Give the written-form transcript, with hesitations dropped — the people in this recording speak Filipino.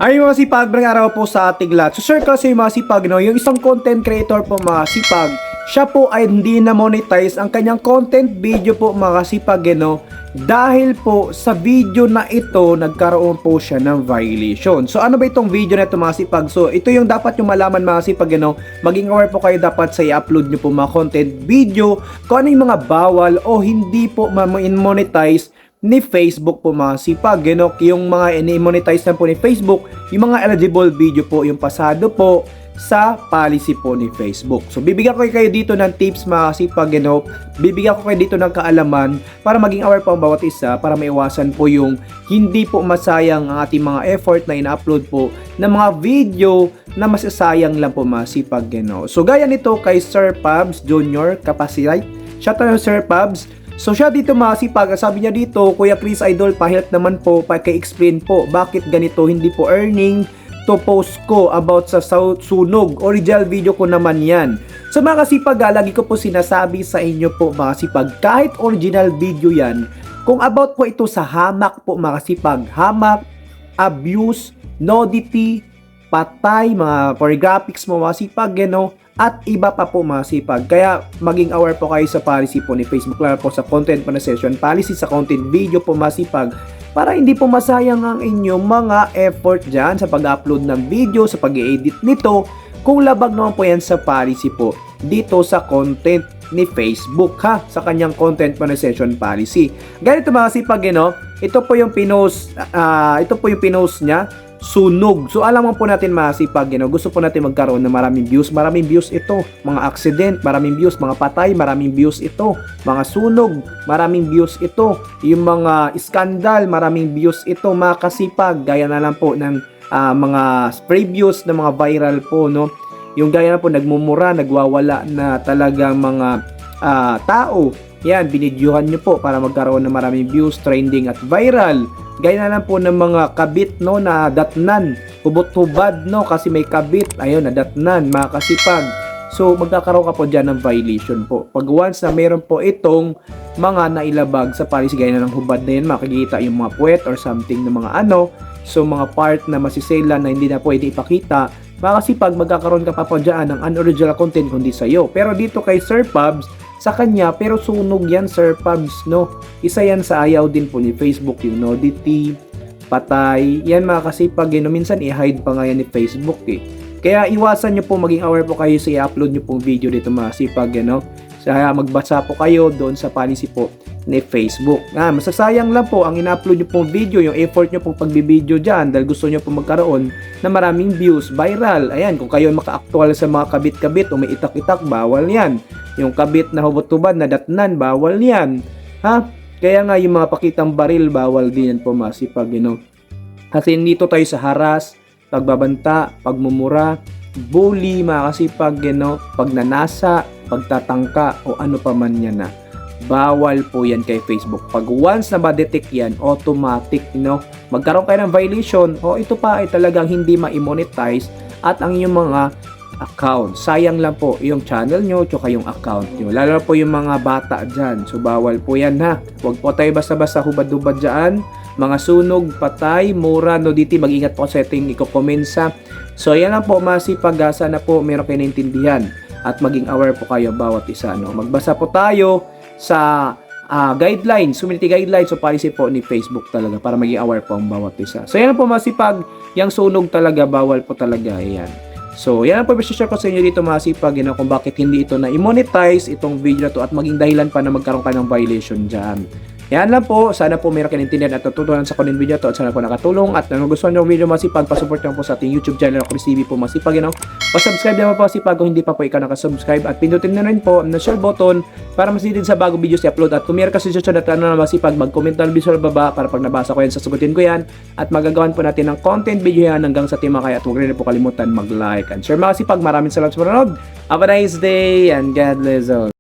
Ay mga sipag, magandang araw po sa ating lahat. So sir kasi mga sipag, no, yung isang content creator po mga sipag, siya po ay hindi na monetize ang kanyang content video po mga sipag, no, dahil po sa video na ito nagkaroon po siya ng violation. So ano ba itong video na ito mga sipag? So ito yung dapat yung malaman mga sipag, no, maging aware po kayo dapat sa i-upload nyo po mga content video, kung ano yung mga bawal o hindi po ma-monetize ni Facebook po mga sipag, yung mga ini-monetize na po ni Facebook, yung mga eligible video po, yung pasado po sa policy po ni Facebook. So bibigyan ko kayo dito ng tips mga sipag, bibigyan ko kayo dito ng kaalaman para maging aware po ang bawat isa, para maiwasan po yung hindi po masayang ang ating mga effort na ina-upload po ng mga video na masasayang lang po mga sipag. So gaya nito kay Sir Pabs Jr. Kapasitay, shout out Sir Pabs. So siya dito mga sipag, sabi niya dito, Kuya Chris Idol, pa-help naman po, pa-explain po bakit ganito hindi po earning to post ko about sa sunog. Original video ko naman yan. So mga kasipag, lagi ko po sinasabi sa inyo po mga kasipag, kahit original video yan, kung about po ito sa hamak po mga kasipag, hamak, abuse, nudity, patay, mga pornographics mo mga kasipag, at iba pa po mga sipag. Kaya maging aware po kayo sa policy po ni Facebook, lalo po sa content monetization policy, sa content video po mga sipag, para hindi po masayang ang inyong mga effort dyan sa pag-upload ng video, sa pag-edit nito, kung labag naman po yan sa policy po dito sa content ni Facebook, sa kanyang content monetization policy. Ganito mga sipag, ito po yung pinost, niya, sunog. So alam mo po natin mga sipag, gusto po natin magkaroon ng maraming views ito, mga accident, maraming views, mga patay, maraming views ito, mga sunog, maraming views ito, yung mga skandal, maraming views ito mga kasipag, gaya na lang po ng mga previews na mga viral po, yung gaya na po nagmumura, nagwawala na talagang mga tao. Yan, binidyohan nyo po para magkaroon ng maraming views, trending at viral. Gaya na lang po ng mga kabit, na datnan, hubot-hubad, kasi may kabit, ayun, na datnan, mga kasipag. So magkakaroon ka po dyan ng violation po. Pag once na meron po itong mga nailabag sa policy, gaya na ng hubad na yun, makikita yung mga puwet or something na mga so mga part na masisela na hindi na pwede ipakita, mga kasipag, magkakaroon ka pa po dyan ng unoriginal content kundi sa'yo. Pero dito kay Sir Pabs, sa kanya, pero sunog yan Sir Pabs, isa yan sa ayaw din po ni Facebook, yung nudity, patay, yan mga kasipag, minsan i-hide pa nga yan ni Facebook Kaya iwasan nyo po, maging aware po kayo sa i-upload nyo pong video dito mga kasipag, Kaya magbasa po kayo doon sa policy po ni Facebook. Masasayang lang po ang ina-upload nyo pong video, yung effort nyo pong pagbibideo dyan dahil gusto nyo pong magkaroon na maraming views, viral. Ayan, kung kayo maka-actual sa mga kabit-kabit o may itak-itak, bawal yan. Yung kabit na hubot-hubad na datnan, bawal yan. Kaya nga yung mga pakitang baril, bawal din yan po masipag, Kasi dito tayo sa haras, pagbabanta, pagmumura, bully, mga kasipag, pagnanasa, pagtatangka, o ano pa man yan bawal po yan kay Facebook. Pag once na ma-detect yan, automatic, magkaroon kayo ng violation, ito pa ay talagang hindi ma-monetize at ang inyong mga account. Sayang lang po yung channel nyo tsaka yung account nyo. Lalo po yung mga bata dyan. So bawal po yan Huwag po tayo basta-basta hubad-hubad dyan. Mga sunog, patay, mura, nudity, mag-ingat po sa ating iko-komensa. So yan lang po masipag, sana po meron kayo naintindihan at maging aware po kayo bawat isa. Magbasa po tayo sa guidelines, community guidelines o policy po ni Facebook talaga para maging aware po ang bawat isa. So yan po masipag, yung sunog talaga, bawal po talaga yan. So yan po i-share ko sa inyo dito masipag, kung bakit hindi ito na i-monetize itong video na to at maging dahilan pa na magkaroon ka ng violation dyan. Yan lang po, sana po meron kayo intindihan at natutunan sa content video to at sana po nakatulong at kung gusto nyo ng video masipag, pasupport nyo po sa ating YouTube channel Chris TV po masipag, pasubscribe naman po masipag kung hindi pa po ikaw nakasubscribe at pindutin na rin po ang share button para masilid sa bagong videos i-upload at kung meron ka suggestion at ano na masipag, mag-comment na visual baba para pag nabasa ko yan, sasagutin ko yan at magagawan po natin ng content video yan hanggang sa Timakay at huwag rin po kalimutan mag-like and share mga masipag. Maraming salamat sa panonood. Have a nice day and God bless all.